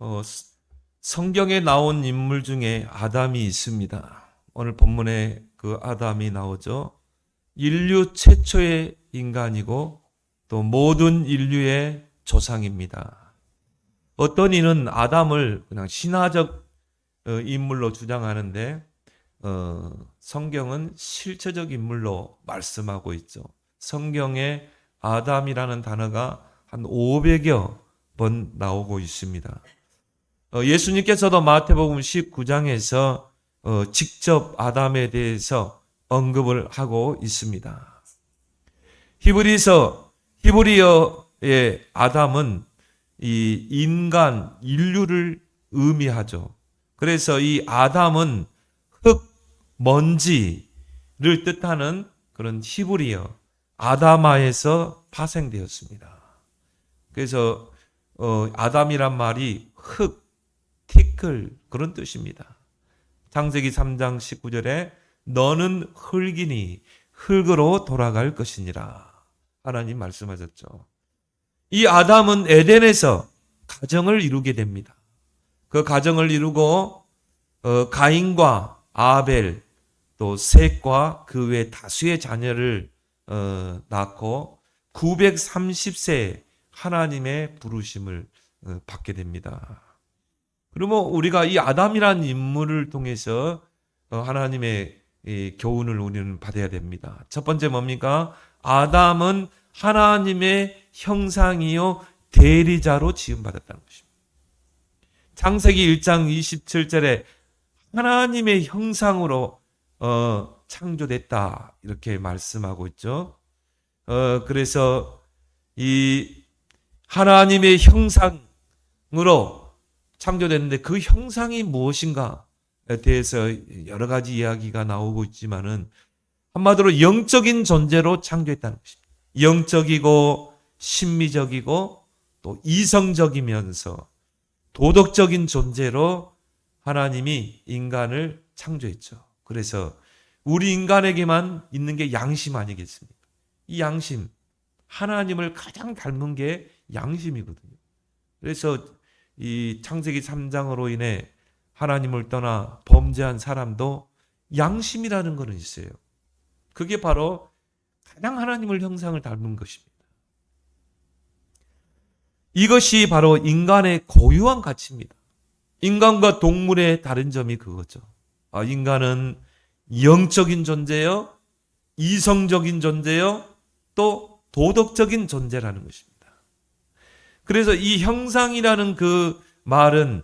어, 성경에 나온 인물 중에 아담이 있습니다. 오늘 본문에 그 아담이 나오죠. 인류 최초의 인간이고 또 모든 인류의 조상입니다. 어떤 이는 아담을 그냥 신화적 인물로 주장하는데 성경은 실체적 인물로 말씀하고 있죠. 성경에 아담이라는 단어가 한 500여 번 나오고 있습니다. 예수님께서도 마태복음 19장에서 직접 아담에 대해서 언급을 하고 있습니다. 히브리어의 아담은 이 인간, 인류를 의미하죠. 그래서 이 아담은 흙, 먼지를 뜻하는 그런 히브리어 아다마에서 파생되었습니다. 그래서 아담이란 말이 흙, 티끌 그런 뜻입니다. 창세기 3장 19절에 너는 흙이니 흙으로 돌아갈 것이니라 하나님 말씀하셨죠. 이 아담은 에덴에서 가정을 이루게 됩니다. 그 가정을 이루고 가인과 아벨 또 셋과 그 외 다수의 자녀를 낳고 930세 하나님의 부르심을 받게 됩니다. 그러면 우리가 이 아담이라는 인물을 통해서 하나님의 교훈을 우리는 받아야 됩니다. 첫 번째 뭡니까? 아담은 하나님의 형상이요 대리자로 지음받았다는 것입니다. 창세기 1장 27절에 하나님의 형상으로 창조됐다 이렇게 말씀하고 있죠. 그래서 이 하나님의 형상으로 창조됐는데 그 형상이 무엇인가에 대해서 여러 가지 이야기가 나오고 있지만은 한마디로 영적인 존재로 창조했다는 것입니다. 영적이고 심미적이고 또 이성적이면서 도덕적인 존재로 하나님이 인간을 창조했죠. 그래서 우리 인간에게만 있는 게 양심 아니겠습니까? 이 양심, 하나님을 가장 닮은 게 양심이거든요. 그래서 이 창세기 3장으로 인해 하나님을 떠나 범죄한 사람도 양심이라는 것은 있어요. 그게 바로 가장 하나님을 형상을 닮은 것입니다. 이것이 바로 인간의 고유한 가치입니다. 인간과 동물의 다른 점이 그거죠. 인간은 영적인 존재요, 이성적인 존재요, 또 도덕적인 존재라는 것입니다. 그래서 이 형상이라는 그 말은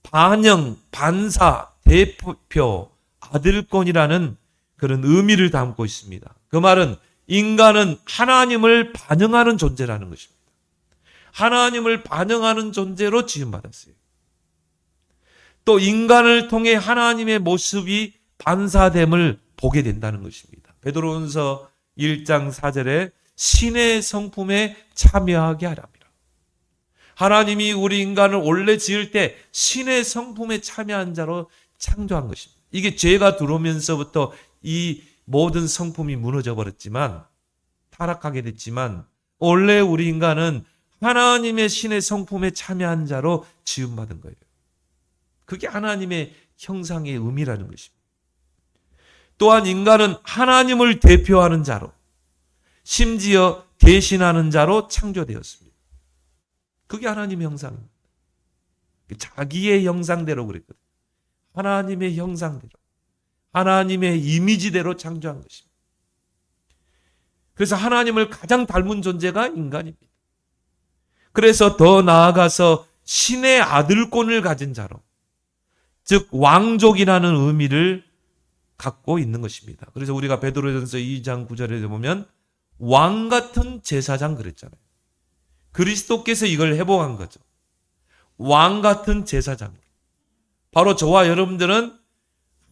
반영, 반사, 대표, 아들권이라는 그런 의미를 담고 있습니다. 그 말은 인간은 하나님을 반영하는 존재라는 것입니다. 하나님을 반영하는 존재로 지음받았어요. 또 인간을 통해 하나님의 모습이 반사됨을 보게 된다는 것입니다. 베드로전서 1장 4절에 신의 성품에 참여하게 하랍니다. 하나님이 우리 인간을 원래 지을 때 신의 성품에 참여한 자로 창조한 것입니다. 이게 죄가 들어오면서부터 이 모든 성품이 무너져 버렸지만 타락하게 됐지만 원래 우리 인간은 하나님의 신의 성품에 참여한 자로 지음받은 거예요. 그게 하나님의 형상의 의미라는 것입니다. 또한 인간은 하나님을 대표하는 자로 심지어 대신하는 자로 창조되었습니다. 그게 하나님의 형상입니다. 자기의 형상대로 그랬거든요. 하나님의 형상대로, 하나님의 이미지대로 창조한 것입니다. 그래서 하나님을 가장 닮은 존재가 인간입니다. 그래서 더 나아가서 신의 아들권을 가진 자로, 즉 왕족이라는 의미를 갖고 있는 것입니다. 그래서 우리가 베드로전서 2장 9절에 보면 왕 같은 제사장 그랬잖아요. 그리스도께서 이걸 회복한 거죠. 왕 같은 제사장. 바로 저와 여러분들은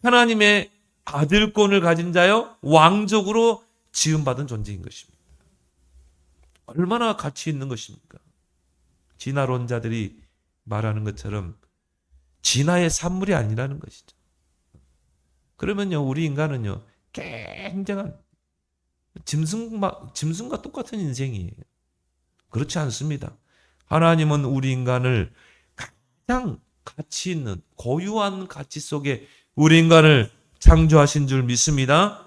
하나님의 아들권을 가진 자요, 왕족으로 지음받은 존재인 것입니다. 얼마나 가치 있는 것입니까? 진화론자들이 말하는 것처럼 진화의 산물이 아니라는 것이죠. 그러면요, 우리 인간은요, 굉장한 짐승과 똑같은 인생이에요. 그렇지 않습니다. 하나님은 우리 인간을 가장 가치 있는 고유한 가치 속에 우리 인간을 창조하신 줄 믿습니다.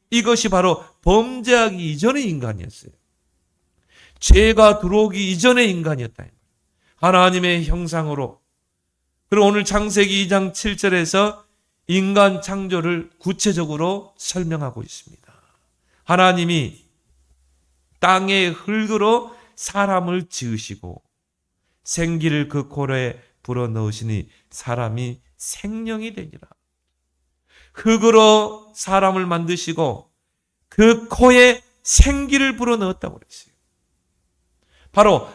이것이 바로 범죄하기 이전의 인간이었어요. 죄가 들어오기 이전의 인간이었다. 하나님의 형상으로. 그리고 오늘 창세기 2장 7절에서 인간 창조를 구체적으로 설명하고 있습니다. 하나님이 땅의 흙으로 사람을 지으시고 생기를 그 코에 불어넣으시니 사람이 생명이 되니라. 흙으로 사람을 만드시고 그 코에 생기를 불어넣었다고 그랬어요. 바로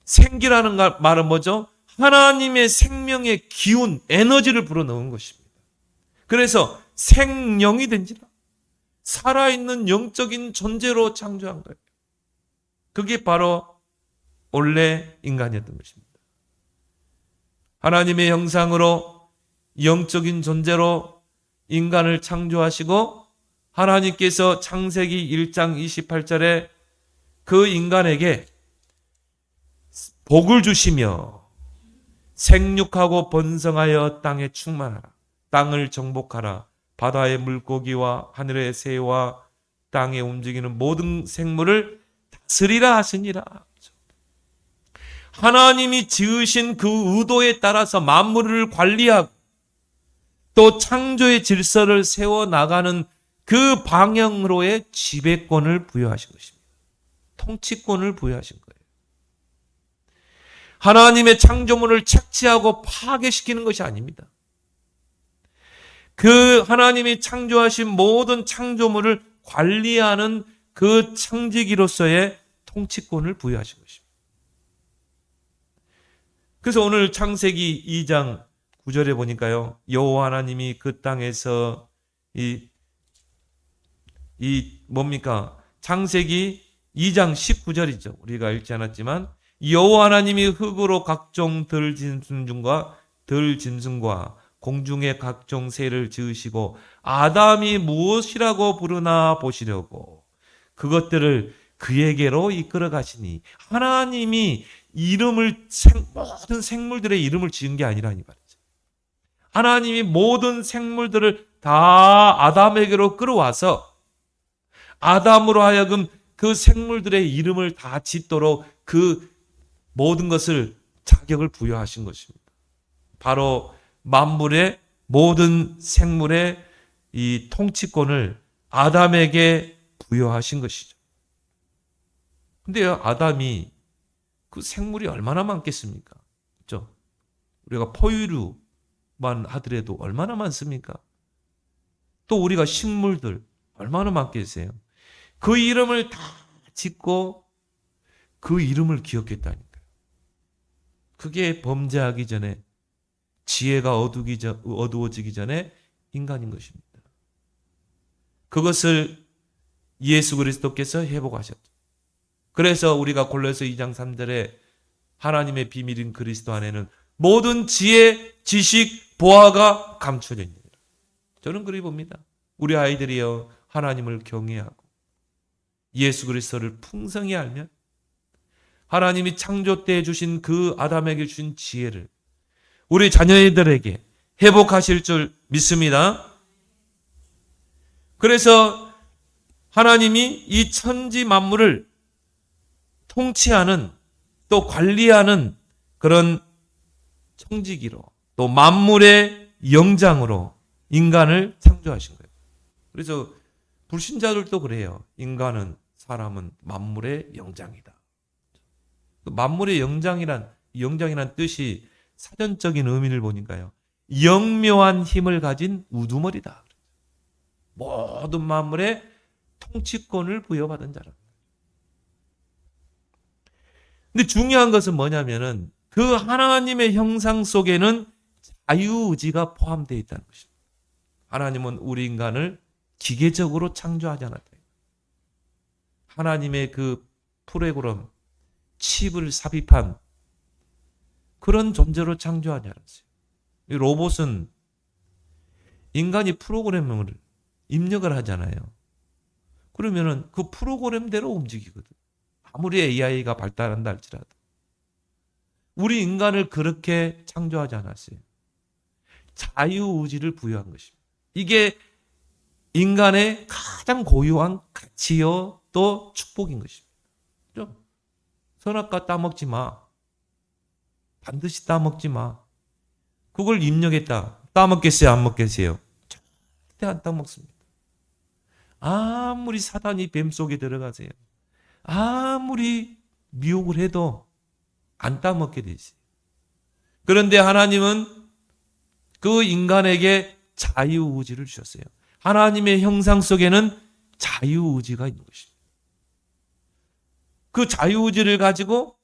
생기라는 말은 뭐죠? 하나님의 생명의 기운, 에너지를 불어넣은 것입니다. 그래서 생명이 된지라. 살아있는 영적인 존재로 창조한 거예요. 그게 바로 원래 인간이었던 것입니다. 하나님의 형상으로 영적인 존재로 인간을 창조하시고 하나님께서 창세기 1장 28절에 그 인간에게 복을 주시며 생육하고 번성하여 땅에 충만하라. 땅을 정복하라. 바다의 물고기와 하늘의 새와 땅에 움직이는 모든 생물을 다스리라 하시니라. 하나님이 지으신 그 의도에 따라서 만물을 관리하고 또 창조의 질서를 세워나가는 그 방향으로의 지배권을 부여하신 것입니다. 통치권을 부여하신 거예요. 하나님의 창조물을 착취하고 파괴시키는 것이 아닙니다. 그 하나님이 창조하신 모든 창조물을 관리하는 그 창조기로서의 통치권을 부여하신 것입니다. 그래서 오늘 창세기 2장 9절에 보니까요. 여호와 하나님이 그 땅에서 뭡니까? 창세기 2장 19절이죠. 우리가 읽지 않았지만 여호와 하나님이 흙으로 각종 들짐승과 공중의 각종 새를 지으시고 아담이 무엇이라고 부르나 보시려고 그것들을 그에게로 이끌어 가시니 하나님이 모든 생물들의 이름을 지은 게 아니라니 말이죠. 하나님이 모든 생물들을 다 아담에게로 끌어와서 아담으로 하여금 그 생물들의 이름을 다 짓도록 그 모든 것을 자격을 부여하신 것입니다. 바로 만물의 모든 생물의 이 통치권을 아담에게 부여하신 것이죠. 근데요, 아담이 그 생물이 얼마나 많겠습니까? 그렇죠? 우리가 포유류만 하더라도 얼마나 많습니까? 또 우리가 식물들 얼마나 많겠어요? 그 이름을 다 짓고 그 이름을 기억했다니까요. 그게 범죄하기 전에 지혜가 어두워지기 전에 인간인 것입니다. 그것을 예수 그리스도께서 회복하셨죠. 그래서 우리가 골로새 2장 3절에 하나님의 비밀인 그리스도 안에는 모든 지혜, 지식, 보화가 감춰져 있느니라. 저는 그리 봅니다. 우리 아이들이요 하나님을 경외하고 예수 그리스도를 풍성히 알면 하나님이 창조 때 주신 그 아담에게 주신 지혜를 우리 자녀들에게 회복하실 줄 믿습니다. 그래서 하나님이 이 천지 만물을 통치하는 또 관리하는 그런 청지기로 또 만물의 영장으로 인간을 창조하신 거예요. 그래서 불신자들도 그래요. 인간은 사람은 만물의 영장이다. 만물의 영장이란 뜻이 사전적인 의미를 보니까요. 영묘한 힘을 가진 우두머리다. 모든 만물의 통치권을 부여받은 자라. 근데 중요한 것은 뭐냐면은 그 하나님의 형상 속에는 자유의지가 포함되어 있다는 것입니다. 하나님은 우리 인간을 기계적으로 창조하지 않았다. 하나님의 그 프로그램, 칩을 삽입한 그런 존재로 창조하지 않았어요. 이 로봇은 인간이 프로그램을 입력을 하잖아요. 그러면은 그 프로그램대로 움직이거든. 아무리 AI가 발달한다 할지라도. 우리 인간을 그렇게 창조하지 않았어요. 자유의지를 부여한 것입니다. 이게 인간의 가장 고유한 가치요 또 축복인 것입니다. 그죠? 선악과 따먹지 마. 반드시 따먹지 마. 그걸 입력했다. 따먹겠어요? 안 먹겠어요? 절대 안 따먹습니다. 아무리 사단이 뱀 속에 들어가세요. 아무리 미혹을 해도 안 따먹게 돼 있어요. 그런데 하나님은 그 인간에게 자유의지를 주셨어요. 하나님의 형상 속에는 자유의지가 있는 것입니다. 그 자유의지를 가지고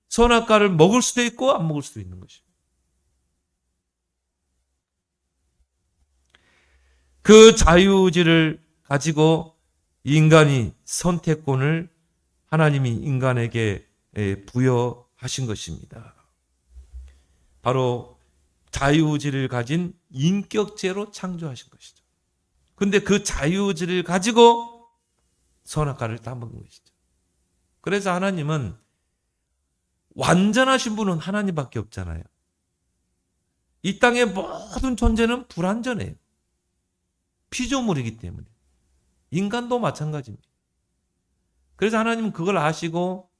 선악과를 먹을 수도 있고 안 먹을 수도 있는 것입니다. 그 자유의지를 가지고 인간이 선택권을 하나님이 인간에게 부여하신 것입니다. 바로 자유의지를 가진 인격체로 창조하신 것이죠. 근데 그 자유의지를 가지고 선악과를 따먹은 것이죠. 그래서 하나님은 완전하신 분은 하나님밖에 없잖아요. 이 땅의 모든 존재는 불완전해요. 피조물이기 때문에. 인간도 마찬가지입니다. 그래서 하나님은 그걸 아시고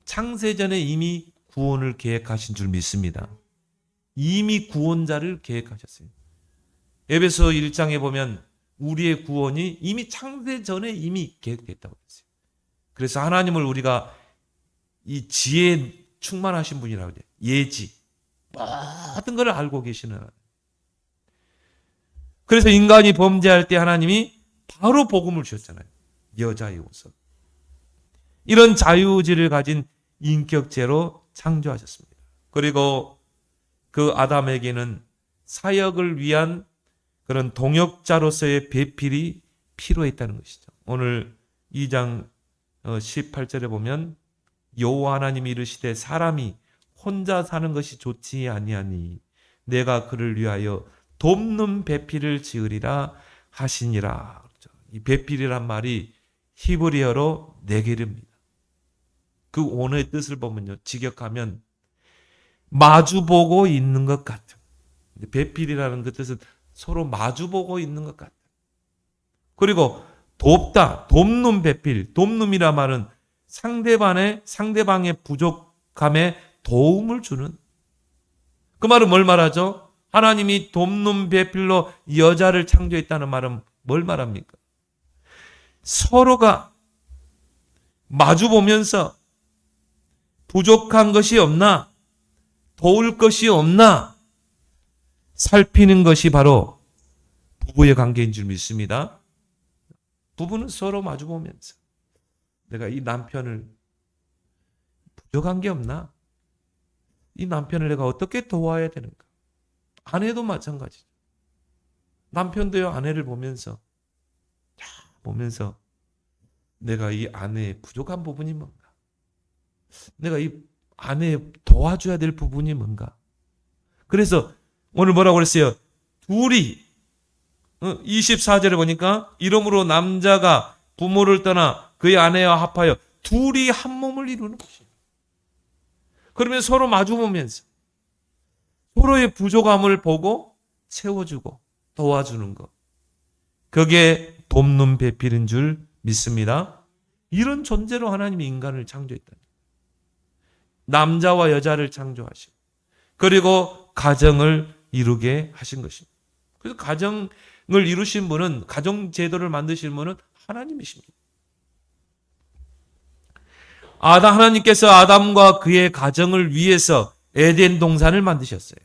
창세전에 이미 구원을 계획하신 줄 믿습니다. 이미 구원자를 계획하셨어요. 에베소 1장에 보면 우리의 구원이 이미 창세전에 이미 계획됐다고 했어요. 그래서 하나님을 우리가 이 지혜에 충만하신 분이라고 해요. 예지. 모든 걸 알고 계시는 하나님. 그래서 인간이 범죄할 때 하나님이 바로 복음을 주셨잖아요. 여자의 옷을. 이런 자유의지를 가진 인격체로 창조하셨습니다. 그리고 그 아담에게는 사역을 위한 그런 동역자로서의 배필이 필요했다는 것이죠. 오늘 2장 18절에 보면 여호와 하나님이 이르시되 사람이 혼자 사는 것이 좋지 아니하니 내가 그를 위하여 돕는 배필을 지으리라 하시니라. 이 배필이란 말이 히브리어로 네게르입니다. 그 원어의 뜻을 보면요, 직역하면 마주보고 있는 것 같은. 배필이라는 그 뜻은 서로 마주보고 있는 것 같은. 그리고 돕다, 돕는 배필, 돕는이란 말은 상대방의 부족함에 도움을 주는. 그 말은 뭘 말하죠? 하나님이 돕는 배필로 여자를 창조했다는 말은 뭘 말합니까? 서로가 마주보면서 부족한 것이 없나? 도울 것이 없나? 살피는 것이 바로 부부의 관계인 줄 믿습니다. 부부는 서로 마주보면서 내가 이 남편을 부족한 게 없나? 이 남편을 내가 어떻게 도와야 되는가? 아내도 마찬가지죠. 남편도요, 아내를 보면서 내가 이 아내의 부족한 부분이 뭔가? 내가 이 아내에 도와줘야 될 부분이 뭔가? 그래서 오늘 뭐라고 그랬어요? 둘이 24절에 보니까 이러므로 남자가 부모를 떠나 그의 아내와 합하여 둘이 한 몸을 이루는 것이에요. 그러면 서로 마주보면서 서로의 부족함을 보고 채워주고 도와주는 것. 그게 돕는 배필인 줄 믿습니다. 이런 존재로 하나님이 인간을 창조했다. 남자와 여자를 창조하시고 그리고 가정을 이루게 하신 것입니다. 그래서 가정을 이루신 분은, 가정 제도를 만드신 분은 하나님이십니다. 하나님께서 아담과 그의 가정을 위해서 에덴 동산을 만드셨어요.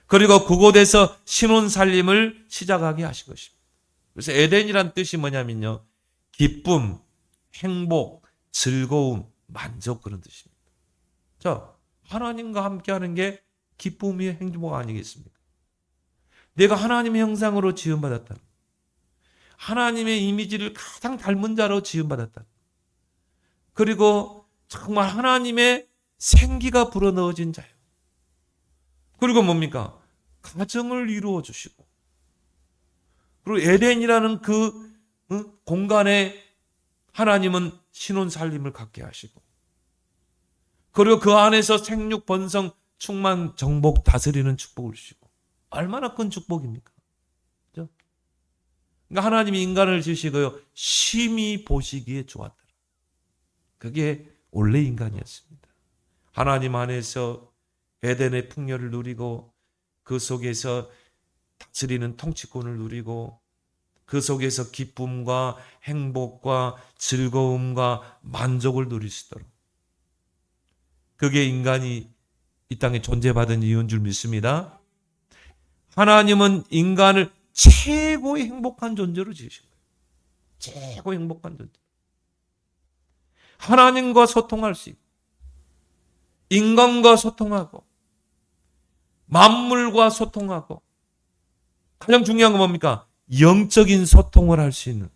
그리고 그곳에서 신혼 살림을 시작하게 하신 것입니다. 그래서 에덴이란 뜻이 뭐냐면요, 기쁨, 행복, 즐거움, 만족, 그런 뜻입니다. 자, 하나님과 함께하는 게 기쁨이 행복 아니겠습니까? 내가 하나님의 형상으로 지음받았다. 하나님의 이미지를 가장 닮은 자로 지음받았다. 그리고 정말 하나님의 생기가 불어넣어진 자요. 그리고 뭡니까? 가정을 이루어 주시고, 그리고 에덴이라는 그 공간에 하나님은 신혼 살림을 갖게 하시고, 그리고 그 안에서 생육, 번성, 충만, 정복, 다스리는 축복을 주시고 얼마나 큰 축복입니까? 그렇죠? 그러니까 하나님이 인간을 지으시고요, 심히 보시기에 좋았다. 그게 원래 인간이었습니다. 하나님 안에서 에덴의 풍요를 누리고 그 속에서 다스리는 통치권을 누리고 그 속에서 기쁨과 행복과 즐거움과 만족을 누릴 수 있도록, 그게 인간이 이 땅에 존재받은 이유인 줄 믿습니다. 하나님은 인간을 최고의 행복한 존재로 지으신 거예요. 최고 행복한 존재. 하나님과 소통할 수 있고 인간과 소통하고 만물과 소통하고, 가장 중요한 건 뭡니까? 영적인 소통을 할 수 있는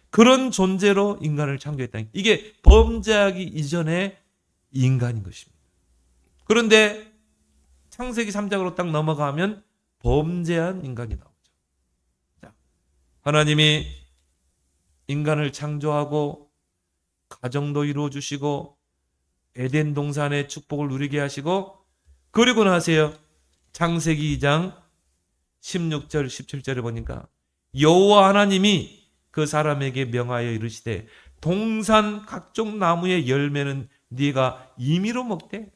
그런 존재로 인간을 창조했다. 이게 범죄하기 이전의 인간인 것입니다. 그런데 창세기 3장으로 딱 넘어가면 범죄한 인간이 나오죠. 자, 하나님이 인간을 창조하고 가정도 이루어 주시고 에덴 동산의 축복을 누리게 하시고, 그리고 나세요. 창세기 2장 16절 17절에 보니까 여호와 하나님이 그 사람에게 명하여 이르시되 동산 각종 나무의 열매는 네가 임의로 먹되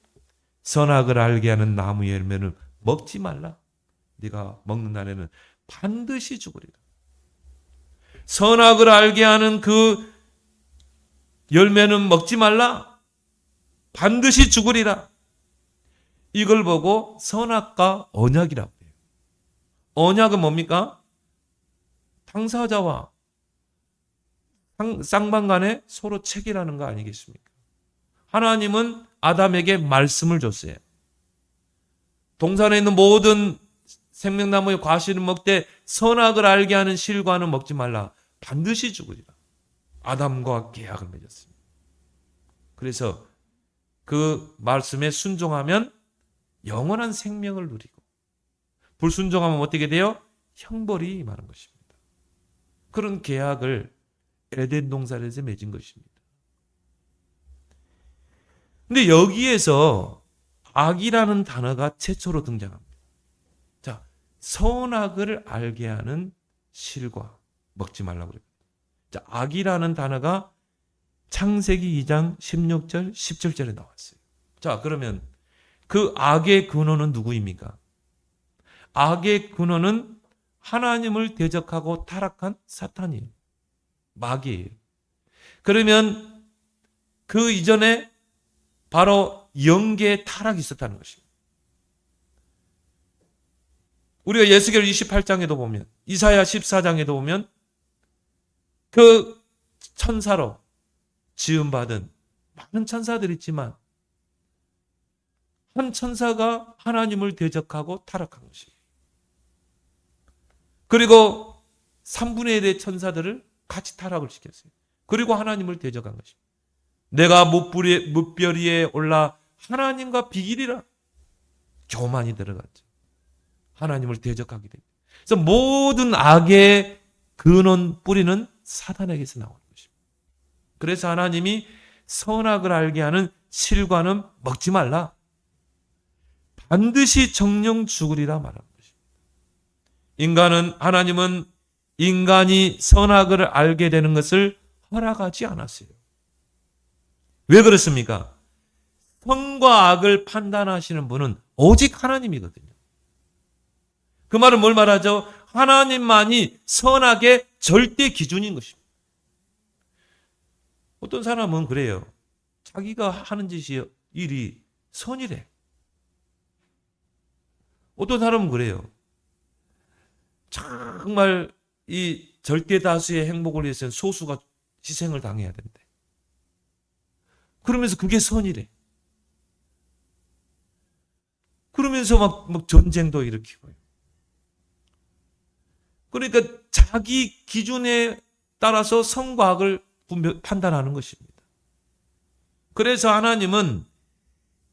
선악을 알게 하는 나무의 열매는 먹지 말라. 네가 먹는 날에는 반드시 죽으리라. 선악을 알게 하는 그 열매는 먹지 말라. 반드시 죽으리라. 이걸 보고 선악과 언약이라고 해요. 언약은 뭡니까? 당사자와 쌍방 간에 서로 책이라는 거 아니겠습니까? 하나님은 아담에게 말씀을 줬어요. 동산에 있는 모든 생명나무의 과실은 먹되 선악을 알게 하는 실과는 먹지 말라. 반드시 죽으리라. 아담과 계약을 맺었습니다. 그래서 그 말씀에 순종하면 영원한 생명을 누리고, 불순종하면 어떻게 돼요? 형벌이 임하는 것입니다. 그런 계약을 에덴 동산에서 맺은 것입니다. 근데 여기에서 악이라는 단어가 최초로 등장합니다. 자, 선악을 알게 하는 실과 먹지 말라고 그래요. 자, 악이라는 단어가 창세기 2장 16절, 17절에 나왔어요. 자, 그러면 그 악의 근원은 누구입니까? 악의 근원은 하나님을 대적하고 타락한 사탄이에요. 마귀예요. 그러면 그 이전에 바로 영계의 타락이 있었다는 것입니다. 우리가 예수계를 28장에도 보면, 이사야 14장에도 보면 그 천사로 지음받은 많은 천사들이 있지만 한 천사가 하나님을 대적하고 타락한 것이에요. 그리고 3분의 1의 천사들을 같이 타락을 시켰어요. 그리고 하나님을 대적한 것입니다. 내가 뭇별 위에 올라 하나님과 비기리라. 교만이 들어갔죠. 하나님을 대적하게 됩니다. 그래서 모든 악의 근원 뿌리는 사단에게서 나오는 것입니다. 그래서 하나님이 선악을 알게 하는 실과는 먹지 말라. 반드시 정령 죽으리라 말하는 것입니다. 하나님은 인간이 선악을 알게 되는 것을 허락하지 않았어요. 왜 그렇습니까? 선과 악을 판단하시는 분은 오직 하나님이거든요. 그 말은 뭘 말하죠? 하나님만이 선악의 절대 기준인 것입니다. 어떤 사람은 그래요. 자기가 하는 일이 선이래. 어떤 사람은 그래요. 정말 이 절대 다수의 행복을 위해서는 소수가 희생을 당해야 된대. 그러면서 그게 선이래. 그러면서 막 전쟁도 일으키고요. 그러니까 자기 기준에 따라서 선과 악을 판단하는 것입니다. 그래서 하나님은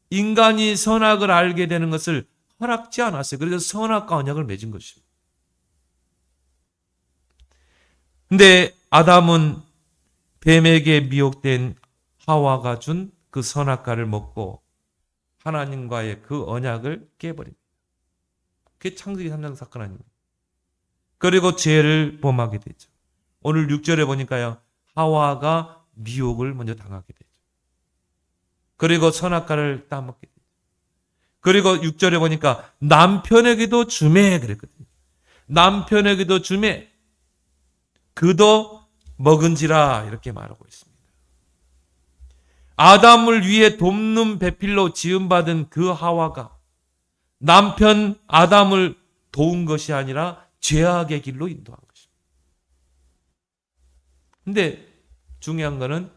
인간이 선악을 알게 되는 것을 허락지 않았어요. 그래서 선악과 언약을 맺은 것입니다. 근데 아담은 뱀에게 미혹된 하와가 준 그 선악과를 먹고 하나님과의 그 언약을 깨버립니다. 그게 창세기 3장 사건 아닙니까? 그리고 죄를 범하게 되죠. 오늘 6절에 보니까요. 하와가 미혹을 먼저 당하게 되죠. 그리고 선악과를 따먹게 되죠. 그리고 6절에 보니까 남편에게도 주매 그랬거든요. 남편에게도 주매 그도 먹은지라 이렇게 말하고 있습니다. 아담을 위해 돕는 배필로 지음받은 그 하와가 남편 아담을 도운 것이 아니라 죄악의 길로 인도한 것입니다. 근데 중요한 것은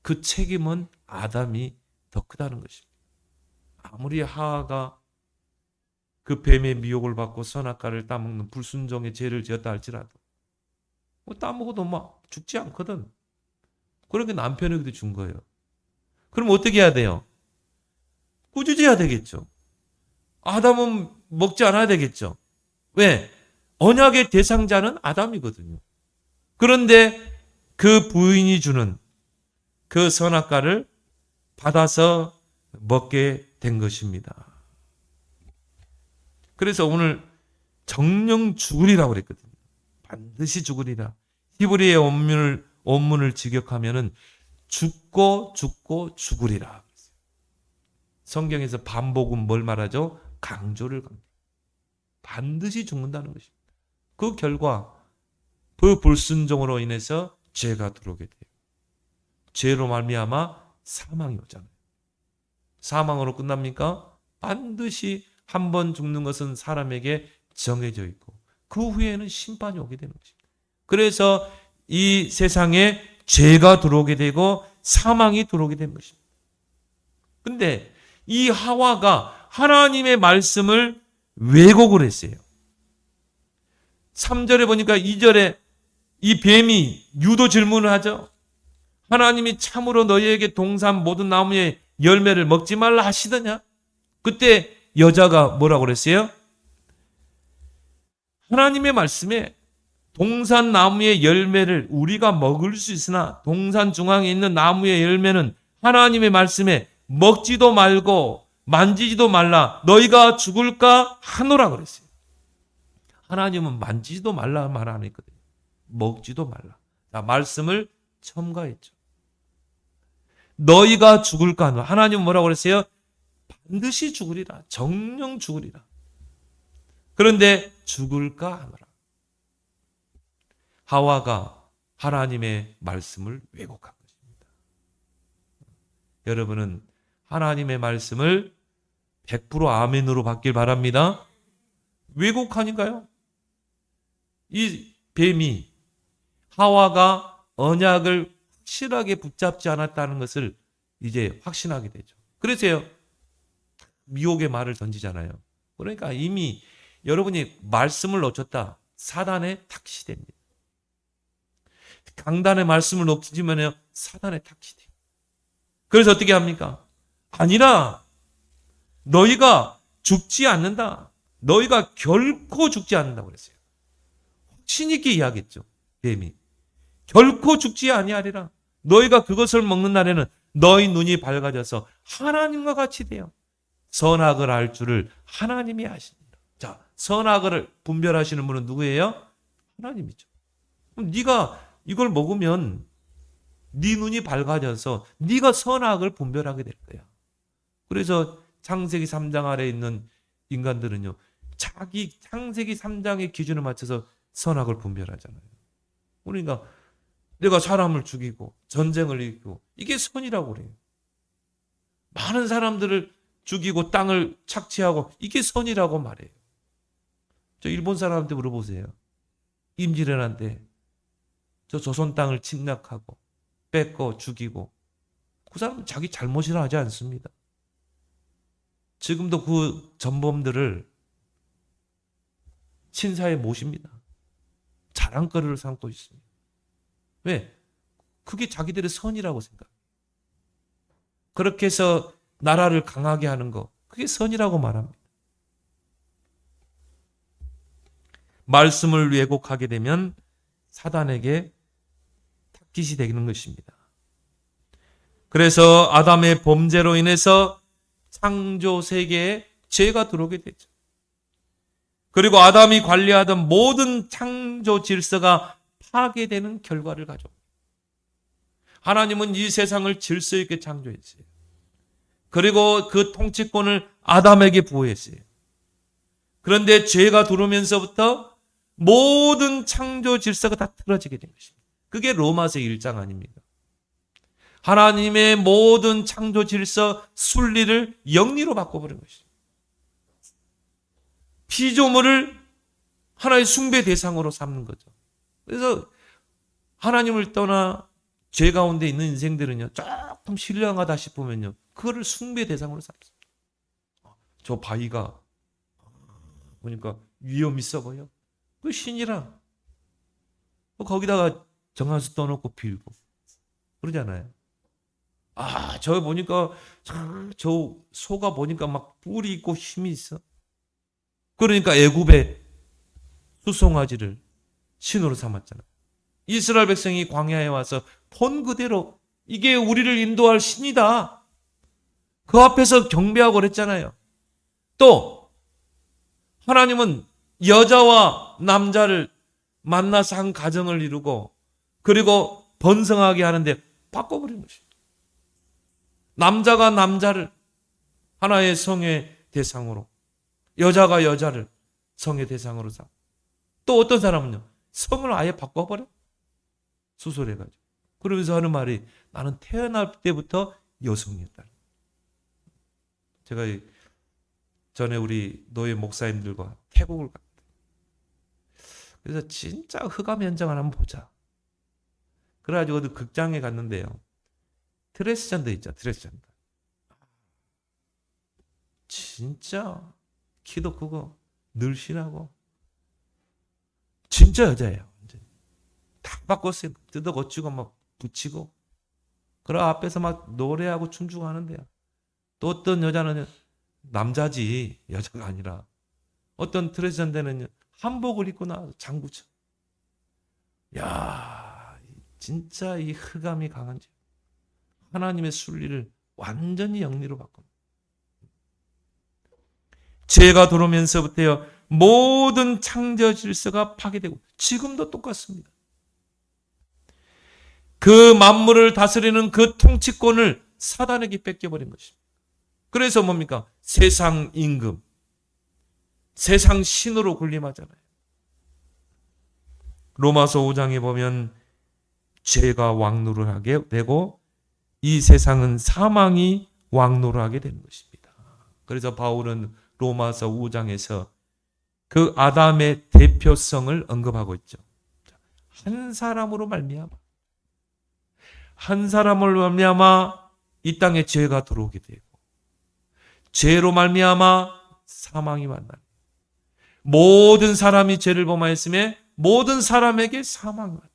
그 책임은 아담이 더 크다는 것입니다. 아무리 하와가 그 뱀의 미혹을 받고 선악과를 따먹는 불순종의 죄를 지었다 할지라도 따먹어도 막 죽지 않거든. 그러니까 남편에게도 준 거예요. 그럼 어떻게 해야 돼요? 꾸짖어야 되겠죠. 아담은 먹지 않아야 되겠죠. 왜? 언약의 대상자는 아담이거든요. 그런데 그 부인이 주는 그 선악과를 받아서 먹게 된 것입니다. 그래서 오늘 정령 죽으리라고 그랬거든요. 반드시 죽으리라. 히브리의 원문을 직역하면은 죽고 죽으리라. 성경에서 반복은 뭘 말하죠? 강조를 반드시 죽는다는 것입니다. 그 결과 그 불순종으로 인해서 죄가 들어오게 돼요. 죄로 말미암아 사망이 오잖아요. 사망으로 끝납니까? 반드시 한 번 죽는 것은 사람에게 정해져 있고 그 후에는 심판이 오게 되는 것입니다. 그래서 이 세상에 죄가 들어오게 되고 사망이 들어오게 되는 것입니다. 근데 이 하와가 하나님의 말씀을 왜곡을 했어요. 3절에 보니까 2절에 이 뱀이 유도 질문을 하죠. 하나님이 참으로 너희에게 동산 모든 나무의 열매를 먹지 말라 하시더냐? 그때 여자가 뭐라고 그랬어요? 하나님의 말씀에 동산 나무의 열매를 우리가 먹을 수 있으나 동산 중앙에 있는 나무의 열매는 하나님의 말씀에 먹지도 말고 만지지도 말라 너희가 죽을까 하노라 그랬어요. 하나님은 만지지도 말라 말 안 했거든요. 먹지도 말라. 자, 말씀을 첨가했죠. 너희가 죽을까 하노라. 하나님은 뭐라고 그랬어요? 반드시 죽으리라. 정령 죽으리라. 그런데 죽을까 하노라. 하와가 하나님의 말씀을 왜곡한 것입니다. 여러분은 하나님의 말씀을 100% 아멘으로 받길 바랍니다. 왜곡하니까요. 이 뱀이 하와가 언약을 확실하게 붙잡지 않았다는 것을 이제 확신하게 되죠. 그래서요. 미혹의 말을 던지잖아요. 그러니까 이미 여러분이 말씀을 놓쳤다. 사단의 탁시 됩니다. 강단의 말씀을 놓치면 사단의 탁시 돼요. 그래서 어떻게 합니까? 아니라 너희가 죽지 않는다. 너희가 결코 죽지 않는다고 그랬어요. 확신 있게 이야기했죠. 뱀이. 결코 죽지 아니하리라. 너희가 그것을 먹는 날에는 너희 눈이 밝아져서 하나님과 같이 돼요. 선악을 알 줄을 하나님이 아십니다. 자, 선악을 분별하시는 분은 누구예요? 하나님이죠. 그럼 네가 이걸 먹으면 네 눈이 밝아져서 네가 선악을 분별하게 될 거야. 그래서 창세기 3장 아래에 있는 인간들은요. 자기 창세기 3장의 기준을 맞춰서 선악을 분별하잖아요. 그러니까 내가 사람을 죽이고 전쟁을 일으키고 이게 선이라고 그래요. 많은 사람들을 죽이고 땅을 착취하고 이게 선이라고 말해요. 저 일본 사람한테 물어보세요. 임진왜란때 저 조선 땅을 침략하고 뺏고 죽이고 그 사람은 자기 잘못이라 하지 않습니다. 지금도 그 전범들을 친사에 모십니다. 자랑거리를 삼고 있습니다. 왜? 그게 자기들의 선이라고 생각해요. 그렇게 해서 나라를 강하게 하는 거 그게 선이라고 말합니다. 말씀을 왜곡하게 되면 사단에게 타깃이 되는 것입니다. 그래서 아담의 범죄로 인해서 창조 세계에 죄가 들어오게 되죠. 그리고 아담이 관리하던 모든 창조 질서가 파괴되는 결과를 가져옵니다. 하나님은 이 세상을 질서 있게 창조했어요. 그리고 그 통치권을 아담에게 부여했어요. 그런데 죄가 들어오면서부터 모든 창조 질서가 다 틀어지게 된 것입니다. 그게 로마서 1장 아닙니까? 하나님의 모든 창조 질서 순리를 영리로 바꿔버린 것입니다. 피조물을 하나의 숭배 대상으로 삼는 거죠. 그래서 하나님을 떠나 죄 가운데 있는 인생들은요, 조금 신령하다 싶으면요, 그거를 숭배 대상으로 삼습니다. 저 바위가 보니까 위험 있어 보여. 그 신이라. 거기다가 정한수 떠놓고 빌고. 그러잖아요. 저 보니까, 저 소가 보니까 막 뿔이 있고 힘이 있어. 그러니까 애굽의 수송아지를 신으로 삼았잖아요. 이스라엘 백성이 광야에 와서 본 그대로 이게 우리를 인도할 신이다. 그 앞에서 경배하고 그랬잖아요. 또 하나님은 여자와 남자를 만나서 한 가정을 이루고 그리고 번성하게 하는데 바꿔버린 것입니다. 남자가 남자를 하나의 성의 대상으로, 여자가 여자를 성의 대상으로 삼고, 또 어떤 사람은요, 성을 아예 바꿔버려. 수술해가지고. 그러면서 하는 말이, 나는 태어날 때부터 여성이었다. 제가 전에 우리 노예 목사님들과 태국을 갔다. 그래서 진짜 흑암 현장을 한번 보자. 그래가지고 어디 극장에 갔는데요. 트랜스젠더 있죠, 트랜스젠더. 진짜 키도 크고 늘씬하고 진짜 여자예요. 다 바꿨어요. 뜯어 고치고 막 붙이고. 그러 앞에서 막 노래하고 춤추고 하는데요. 또 어떤 여자는 남자지 여자가 아니라 어떤 트랜스젠더는 한복을 입고 나와서 장구쳐. 야, 진짜 이 흑암이 강한지 하나님의 순리를 완전히 영리로 바꿉니다. 죄가 들어오면서부터요, 모든 창조 질서가 파괴되고 지금도 똑같습니다. 그 만물을 다스리는 그 통치권을 사단에게 뺏겨버린 것입니다. 그래서 뭡니까? 세상 임금, 세상 신으로 군림하잖아요. 로마서 5장에 보면 죄가 왕노를 하게 되고 이 세상은 사망이 왕노를 하게 되는 것입니다. 그래서 바울은 로마서 5장에서 그 아담의 대표성을 언급하고 있죠. 한 사람으로 말미암아, 한 사람을 말미암아 이 땅에 죄가 들어오게 되고 죄로 말미암아 사망이 만나니 모든 사람이 죄를 범하였음에 모든 사람에게 사망이 왔다.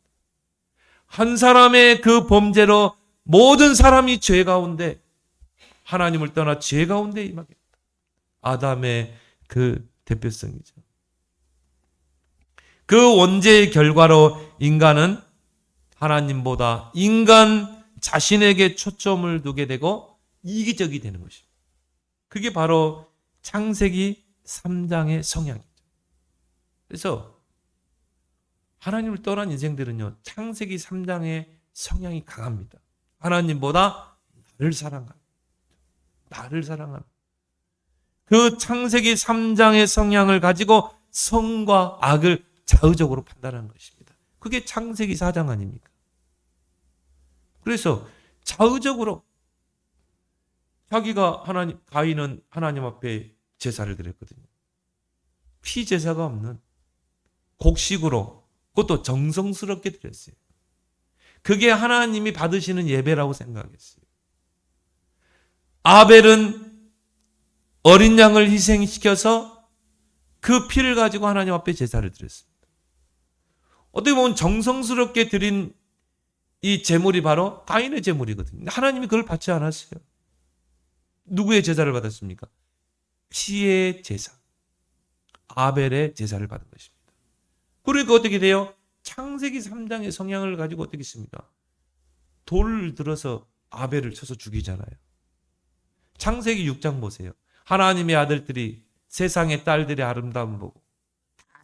한 사람의 그 범죄로 모든 사람이 죄 가운데 하나님을 떠나 죄 가운데 임하게 됐다. 아담의 그 대표성이죠. 그 원죄의 결과로 인간은 하나님보다 인간 자신에게 초점을 두게 되고 이기적이 되는 것입니다. 그게 바로 창세기 3장의 성향이죠. 그래서 하나님을 떠난 인생들은요, 창세기 3장의 성향이 강합니다. 하나님보다 나를 사랑하는, 나를 사랑하는. 그 창세기 3장의 성향을 가지고 선과 악을 자의적으로 판단하는 것입니다. 그게 창세기 4장 아닙니까? 그래서 자의적으로 자기가 가인은 하나님 앞에 제사를 드렸거든요. 피 제사가 없는 곡식으로, 그것도 정성스럽게 드렸어요. 그게 하나님이 받으시는 예배라고 생각했어요. 아벨은 어린 양을 희생시켜서 그 피를 가지고 하나님 앞에 제사를 드렸습니다. 어떻게 보면 정성스럽게 드린 이 제물이 바로 가인의 제물이거든요. 하나님이 그걸 받지 않았어요. 누구의 제사를 받았습니까? 피의 제사, 아벨의 제사를 받은 것입니다. 그러니까 어떻게 돼요? 창세기 3장의 성향을 가지고 어떻게 했습니까? 돌을 들어서 아벨을 쳐서 죽이잖아요. 창세기 6장 보세요. 하나님의 아들들이 세상의 딸들의 아름다움을 보고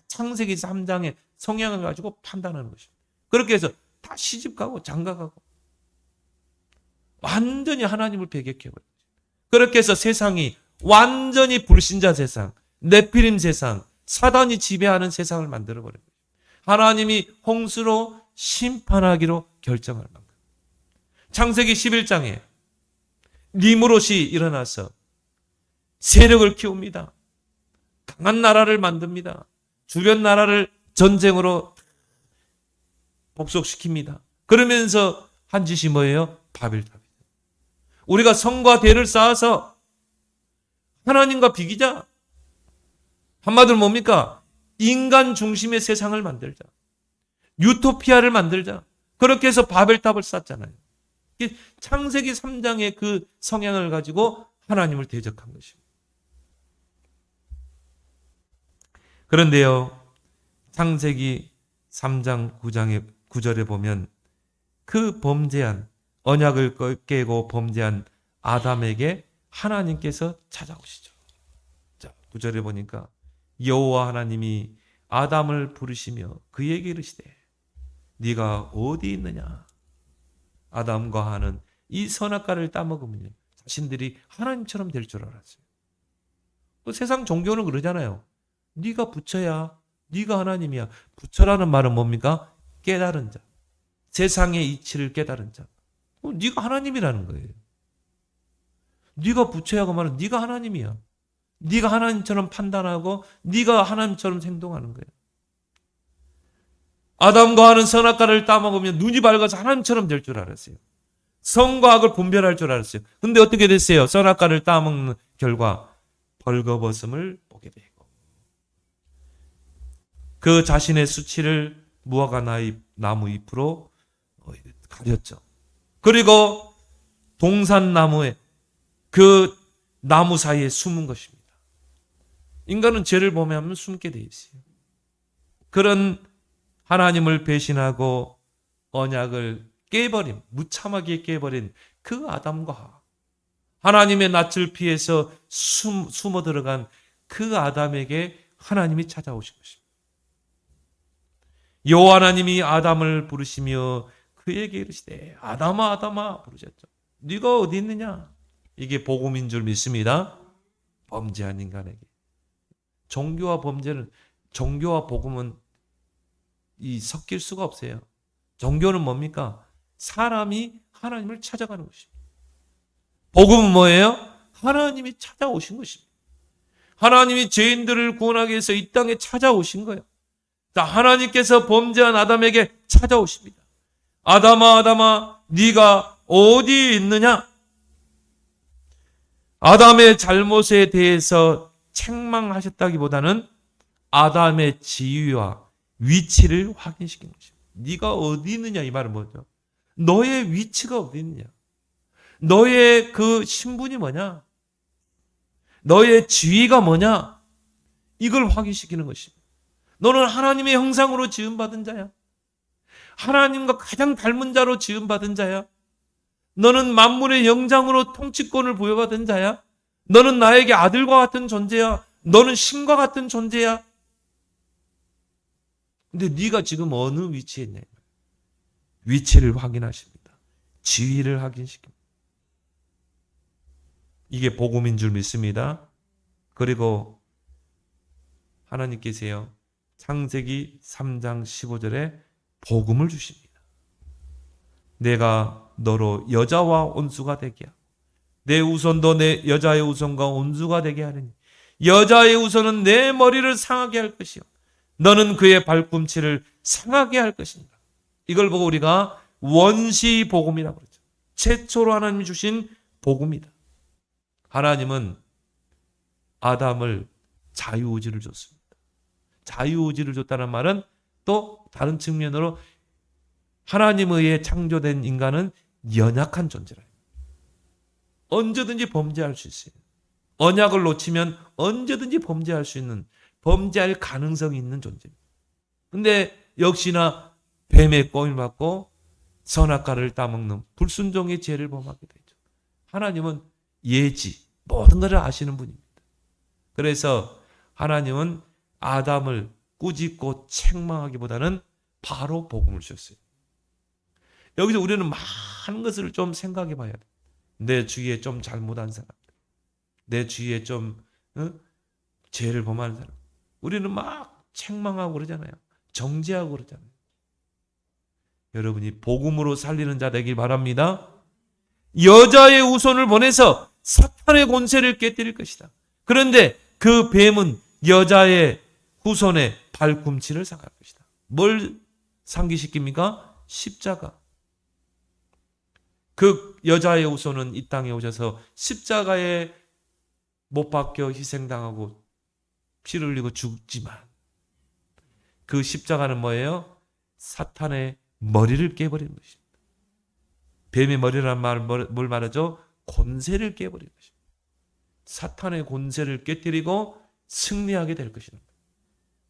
창세기 3장의 성향을 가지고 판단하는 것입니다. 그렇게 해서 다 시집가고 장가가고 완전히 하나님을 배격해버려요. 그렇게 해서 세상이 완전히 불신자 세상, 네피림 세상, 사단이 지배하는 세상을 만들어버린 거예요. 하나님이 홍수로 심판하기로 결정할 만큼. 창세기 11장에 니므롯이 일어나서 세력을 키웁니다. 강한 나라를 만듭니다. 주변 나라를 전쟁으로 복속시킵니다. 그러면서 한 짓이 뭐예요? 바벨탑이에요. 우리가 성과 대를 쌓아서 하나님과 비기자. 한마디로 뭡니까? 인간 중심의 세상을 만들자. 유토피아를 만들자. 그렇게 해서 바벨탑을 쌓잖아요. 창세기 3장의 그 성향을 가지고 하나님을 대적한 것입니다. 그런데요, 창세기 3장 9절에 보면 그 범죄한, 언약을 깨고 범죄한 아담에게 하나님께서 찾아오시죠. 자, 9절에 보니까 여호와 하나님이 아담을 부르시며 그에게 이르시되 네가 어디 있느냐. 아담과 하는 이 선악과를 따먹으면 자신들이 하나님처럼 될 줄 알았어요. 세상 종교는 그러잖아요. 네가 부처야. 네가 하나님이야. 부처라는 말은 뭡니까? 깨달은 자. 세상의 이치를 깨달은 자. 네가 하나님이라는 거예요. 네가 부처야 그 말은 네가 하나님이야. 네가 하나님처럼 판단하고 네가 하나님처럼 행동하는 거예요. 아담과 하는 선악과를 따먹으면 눈이 밝아서 하나님처럼 될 줄 알았어요. 선과 악을 분별할 줄 알았어요. 근데 어떻게 됐어요? 선악과를 따먹는 결과 벌거벗음을 보게 되고 그 자신의 수치를 무화과 나무 잎으로 가렸죠. 그리고 동산나무에 그 나무 사이에 숨은 것입니다. 인간은 죄를 범하면 숨게 돼 있어요. 그런 하나님을 배신하고 언약을 깨버린, 무참하게 깨버린 그 아담과 하나님의 낯을 피해서 숨어 들어간 그 아담에게 하나님이 찾아오신 것입니다. 여호와 하나님이 아담을 부르시며 그에게 이르시되 아담아 아담아 부르셨죠. 네가 어디 있느냐? 이게 복음인 줄 믿습니다. 범죄한 인간에게. 종교와 범죄는, 종교와 복음은 섞일 수가 없어요. 종교는 뭡니까? 사람이 하나님을 찾아가는 것입니다. 복음은 뭐예요? 하나님이 찾아오신 것입니다. 하나님이 죄인들을 구원하기 위해서 이 땅에 찾아오신 거예요. 자, 하나님께서 범죄한 아담에게 찾아오십니다. 아담아 아담아 네가 어디 있느냐? 아담의 잘못에 대해서 책망하셨다기보다는 아담의 지위와 위치를 확인시킨 것입니다. 네가 어디 있느냐 이 말은 뭐죠? 너의 위치가 어디 있느냐? 너의 그 신분이 뭐냐? 너의 지위가 뭐냐? 이걸 확인시키는 것입니다. 너는 하나님의 형상으로 지음받은 자야. 하나님과 가장 닮은 자로 지음받은 자야. 너는 만물의 영장으로 통치권을 부여받은 자야. 너는 나에게 아들과 같은 존재야. 너는 신과 같은 존재야. 근데 네가 지금 어느 위치에 있냐? 위치를 확인하십니다. 지위를 확인시킵니다. 이게 복음인 줄 믿습니다. 그리고 하나님께서요, 창세기 3장 15절에 복음을 주십니다. 내가 너로 여자와 온수가 되게 하고 내 우선도 내 여자의 우선과 온수가 되게 하리니 여자의 우선은 내 머리를 상하게 할 것이요 너는 그의 발꿈치를 상하게 할 것인가. 이걸 보고 우리가 원시 복음이라고 그러죠. 최초로 하나님이 주신 복음이다. 하나님은 아담을 자유의지를 줬습니다. 자유의지를 줬다는 말은 또 다른 측면으로 하나님에 의해 창조된 인간은 연약한 존재라. 언제든지 범죄할 수 있어요. 언약을 놓치면 언제든지 범죄할 수 있는, 범죄할 가능성이 있는 존재입니다. 근데 역시나 뱀의 껌을 맞고 선악과를 따먹는 불순종의 죄를 범하게 되죠. 하나님은 예지, 모든 것을 아시는 분입니다. 그래서 하나님은 아담을 꾸짖고 책망하기보다는 바로 복음을 주셨어요. 여기서 우리는 많은 것을 좀 생각해 봐야 돼. 내 주위에 좀 잘못한 사람, 내 주위에 좀 죄를 범하는 사람, 우리는 막 책망하고 그러잖아요. 정죄하고 그러잖아요. 여러분이 복음으로 살리는 자 되길 바랍니다. 여자의 후손을 보내서 사탄의 권세를 깨뜨릴 것이다. 그런데 그 뱀은 여자의 후손의 발꿈치를 상할 것이다. 뭘 상기시킵니까? 십자가. 그 여자의 후손은 이 땅에 오셔서 십자가에 못 박혀 희생당하고 피를 흘리고 죽지만 그 십자가는 뭐예요? 사탄의 머리를 깨버리는 것입니다. 뱀의 머리라는 말은 뭘 말하죠? 권세를 깨버리는 것입니다. 사탄의 권세를 깨뜨리고 승리하게 될 것입니다.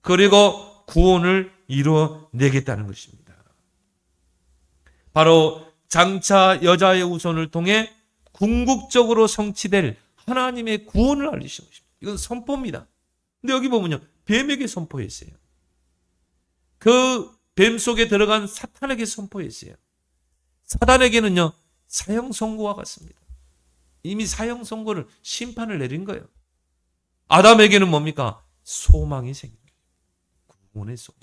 그리고 구원을 이루어내겠다는 것입니다. 바로 장차 여자의 후손을 통해 궁극적으로 성취될 하나님의 구원을 알리신 것입니다. 이건 선포입니다. 근데 여기 보면요, 뱀에게 선포했어요. 그 뱀 속에 들어간 사탄에게 선포했어요. 사단에게는요, 사형 선고와 같습니다. 이미 사형 선고를 심판을 내린 거예요. 아담에게는 뭡니까? 소망이 생깁니다. 구원의 소망.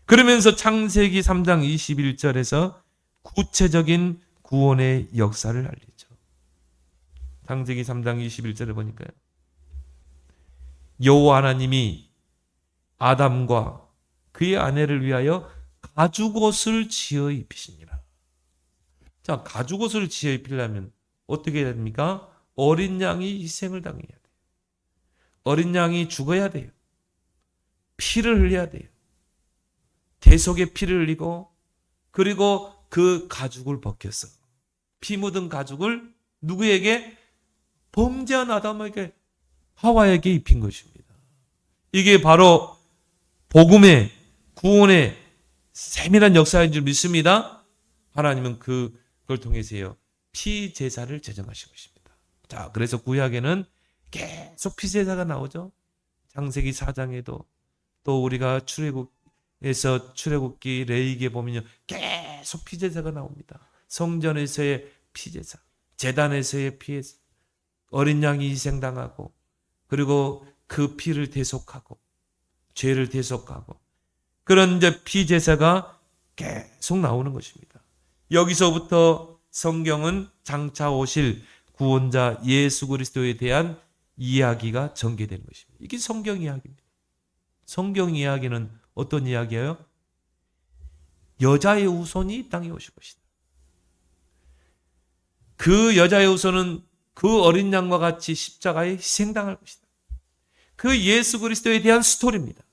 그러면서 창세기 3장 21절에서 구체적인 구원의 역사를 알리죠. 창세기 3장 21절을 보니까요, 여호와 하나님이 아담과 그의 아내를 위하여 가죽옷을 지어 입히시니라. 자, 가죽옷을 지어 입히려면 어떻게 해야 됩니까? 어린 양이 희생을 당해야 돼요. 어린 양이 죽어야 돼요. 피를 흘려야 돼요. 대속의 피를 흘리고, 그리고 그 가죽을 벗겨서 피 묻은 가죽을 누구에게? 범죄한 아담에게, 하와에게 입힌 것입니다. 이게 바로 복음의 구원의 세밀한 역사인 줄 믿습니다. 하나님은 그걸 통해서요, 피 제사를 제정하신 것입니다. 자, 그래서 구약에는 계속 피 제사가 나오죠. 창세기 4장에도 또 우리가 출애굽기 레위기에 보면요, 계속 피 제사가 나옵니다. 성전에서의 피 제사, 제단에서의 피, 어린 양이 희생당하고, 그리고 그 피를 대속하고 죄를 대속하고, 그런 이제 피 제사가 계속 나오는 것입니다. 여기서부터 성경은 장차 오실 구원자 예수 그리스도에 대한 이야기가 전개되는 것입니다. 이게 성경 이야기입니다. 성경 이야기는 어떤 이야기예요? 여자의 후손이 이 땅에 오실 것이다. 그 여자의 후손은 그 어린 양과 같이 십자가에 희생당할 것이다. 그 예수 그리스도에 대한 스토리입니다.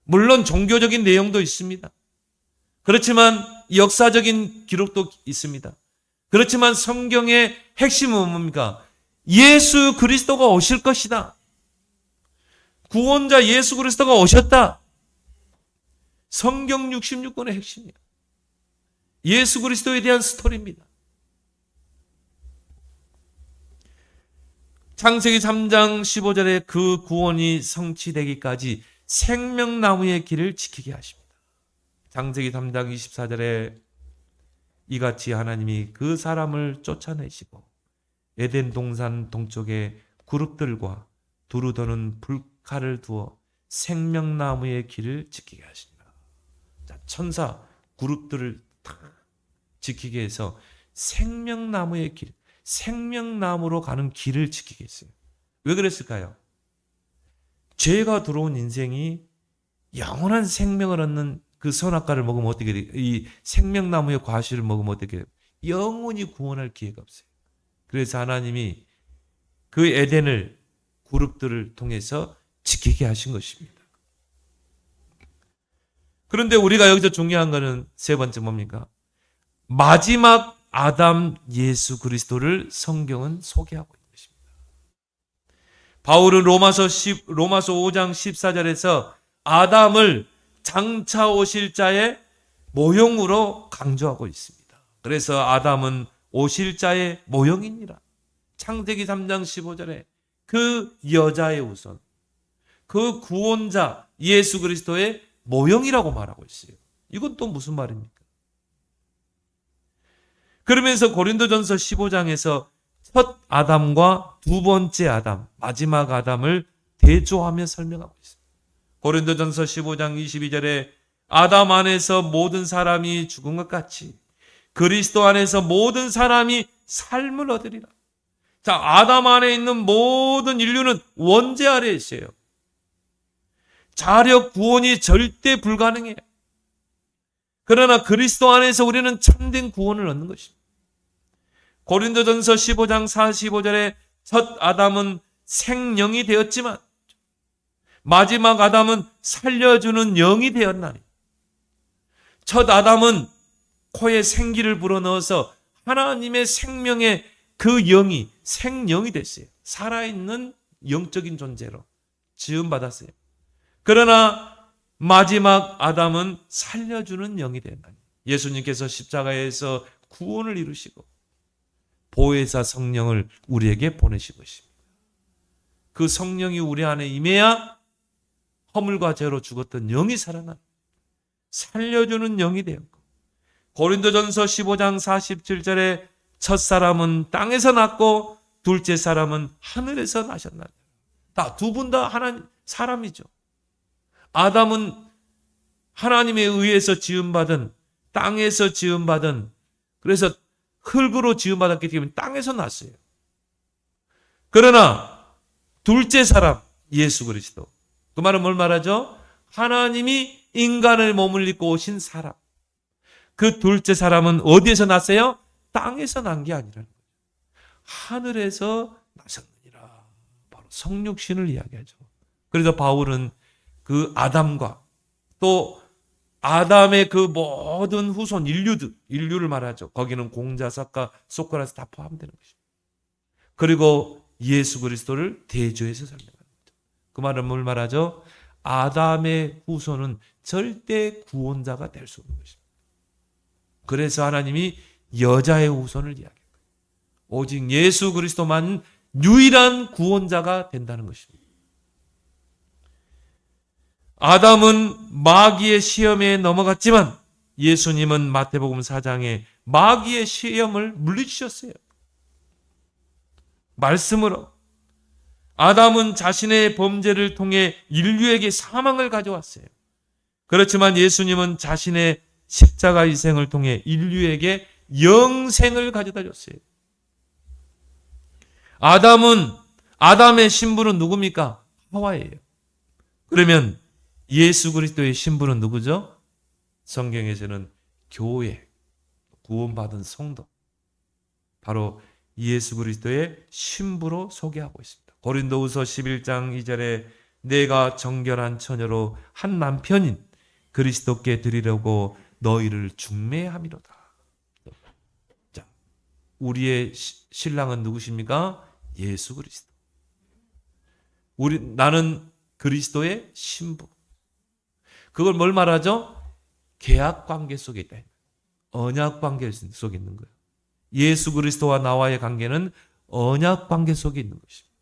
물론 종교적인 내용도 있습니다. 그렇지만 역사적인 기록도 있습니다. 그렇지만 성경의 핵심은 뭡니까? 예수 그리스도가 오실 것이다. 구원자 예수 그리스도가 오셨다. 성경 66권의 핵심이에요. 예수 그리스도에 대한 스토리입니다. 창세기 3장 15절에 그 구원이 성취되기까지 생명나무의 길을 지키게 하십니다. 창세기 3장 24절에 이같이 하나님이 그 사람을 쫓아내시고 에덴 동산 동쪽에 그룹들과 두루 도는 불칼을 두어 생명나무의 길을 지키게 하십니다. 자, 천사 그룹들을 다 지키게 해서 생명나무의 길, 생명나무로 가는 길을 지키게 했어요. 왜 그랬을까요? 죄가 들어온 인생이 영원한 생명을 얻는 그 선악과를 먹으면 어떻게 돼요? 이 생명나무의 과실을 먹으면 어떻게 돼요? 영원히 구원할 기회가 없어요. 그래서 하나님이 그 에덴을 그룹들을 통해서 지키게 하신 것입니다. 그런데 우리가 여기서 중요한 것은 세 번째 뭡니까? 마지막 아담 예수 그리스도를 성경은 소개하고 있는 것입니다. 바울은 로마서 5장 14절에서 아담을 장차 오실 자의 모형으로 강조하고 있습니다. 그래서 아담은 오실 자의 모형이니라. 창세기 3장 15절에 그 여자의 후손, 그 구원자 예수 그리스도의 모형이라고 말하고 있어요. 이건 또 무슨 말입니까? 그러면서 고린도전서 15장에서 첫 아담과 두 번째 아담, 마지막 아담을 대조하며 설명하고 있습니다. 고린도전서 15장 22절에 아담 안에서 모든 사람이 죽은 것 같이 그리스도 안에서 모든 사람이 삶을 얻으리라. 자, 아담 안에 있는 모든 인류는 원죄 아래에 있어요. 자력 구원이 절대 불가능해요. 그러나 그리스도 안에서 우리는 참된 구원을 얻는 것입니다. 고린도전서 15장 45절에 첫 아담은 생령이 되었지만 마지막 아담은 살려주는 영이 되었나니 첫 아담은 코에 생기를 불어넣어서 하나님의 생명의 그 영이 생령이 됐어요. 살아있는 영적인 존재로 지음받았어요. 그러나 마지막 아담은 살려주는 영이 되었나니 예수님께서 십자가에서 구원을 이루시고 보혜사 성령을 우리에게 보내신 것입니다. 그 성령이 우리 안에 임해야 허물과 죄로 죽었던 영이 살아나 살려주는 영이 되었고 고린도전서 15장 47절에 첫 사람은 땅에서 났고 둘째 사람은 하늘에서 나셨나니 두 분 다 하나님 사람이죠. 아담은 하나님에 의해서 지음받은 땅에서 지음받은 그래서 흙으로 지음받았기 때문에 땅에서 났어요. 그러나 둘째 사람 예수 그리스도 그 말은 뭘 말하죠? 하나님이 인간을 몸을 입고 오신 사람 그 둘째 사람은 어디에서 났어요? 땅에서 난 게 아니라는 거예요. 하늘에서 나셨느니라. 바로 성육신을 이야기하죠. 그래서 바울은 그 아담과 또 아담의 그 모든 후손 인류를 말하죠. 거기는 공자사카 소크라테스 다 포함되는 것입니다. 그리고 예수 그리스도를 대조해서 설명합니다. 그 말은 뭘 말하죠? 아담의 후손은 절대 구원자가 될 수 없는 것입니다. 그래서 하나님이 여자의 후손을 이야기합니다. 오직 예수 그리스도만 유일한 구원자가 된다는 것입니다. 아담은 마귀의 시험에 넘어갔지만 예수님은 마태복음 4장에 마귀의 시험을 물리치셨어요. 말씀으로. 아담은 자신의 범죄를 통해 인류에게 사망을 가져왔어요. 그렇지만 예수님은 자신의 십자가 희생을 통해 인류에게 영생을 가져다 줬어요. 아담의 신부는 누굽니까? 하와예요. 그러면 예수 그리스도의 신부는 누구죠? 성경에서는 교회, 구원받은 성도. 바로 예수 그리스도의 신부로 소개하고 있습니다. 고린도후서 11장 2절에 내가 정결한 처녀로 한 남편인 그리스도께 드리려고 너희를 중매함이로다. 자, 우리의 신랑은 누구십니까? 예수 그리스도. 나는 그리스도의 신부. 그걸 뭘 말하죠? 계약 관계 속에 있다. 언약 관계 속에 있는 거예요. 예수 그리스도와 나와의 관계는 언약 관계 속에 있는 것입니다.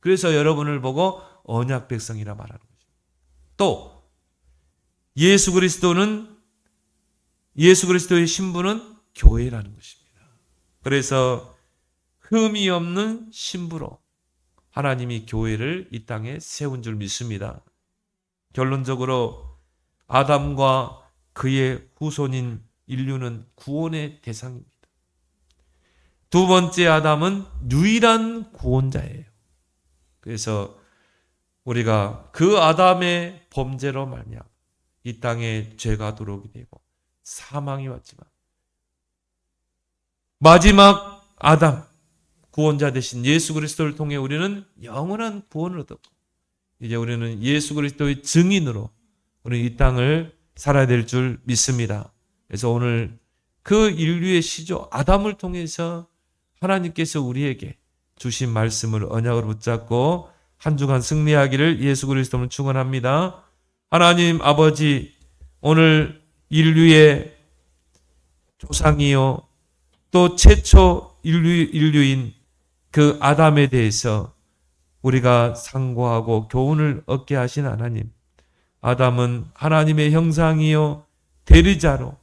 그래서 여러분을 보고 언약 백성이라 말하는 거죠. 또 예수 그리스도의 신부는 교회라는 것입니다. 그래서 흠이 없는 신부로 하나님이 교회를 이 땅에 세운 줄 믿습니다. 결론적으로 아담과 그의 후손인 인류는 구원의 대상입니다. 두 번째 아담은 유일한 구원자예요. 그래서 우리가 그 아담의 범죄로 말미암아 이 땅에 죄가 들어오게 되고 사망이 왔지만 마지막 아담 구원자 되신 예수 그리스도를 통해 우리는 영원한 구원을 얻었고 이제 우리는 예수 그리스도의 증인으로 우리는 이 땅을 살아야 될 줄 믿습니다. 그래서 오늘 그 인류의 시조 아담을 통해서 하나님께서 우리에게 주신 말씀을 언약으로 붙잡고 한 주간 승리하기를 예수 그리스도는 축원합니다. 하나님 아버지, 오늘 인류의 조상이요 또 최초 인류인 그 아담에 대해서 우리가 상고하고 교훈을 얻게 하신 하나님, 아담은 하나님의 형상이요 대리자로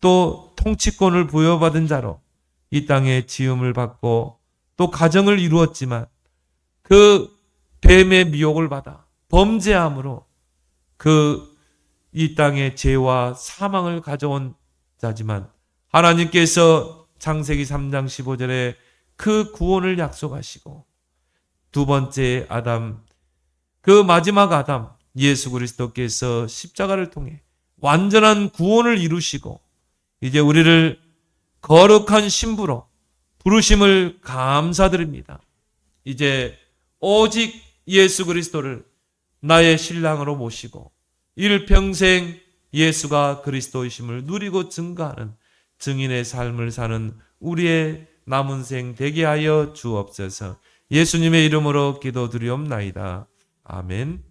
또 통치권을 부여받은 자로 이 땅에 지음을 받고 또 가정을 이루었지만 그 뱀의 미혹을 받아 범죄함으로 그 이 땅에 죄와 사망을 가져온 자지만 하나님께서 창세기 3장 15절에 그 구원을 약속하시고 두 번째 아담, 그 마지막 아담 예수 그리스도께서 십자가를 통해 완전한 구원을 이루시고 이제 우리를 거룩한 신부로 부르심을 감사드립니다. 이제 오직 예수 그리스도를 나의 신랑으로 모시고 일평생 예수가 그리스도이심을 누리고 증거하는 증인의 삶을 사는 우리의 남은 생 되게 하여 주옵소서. 예수님의 이름으로 기도드리옵나이다. 아멘.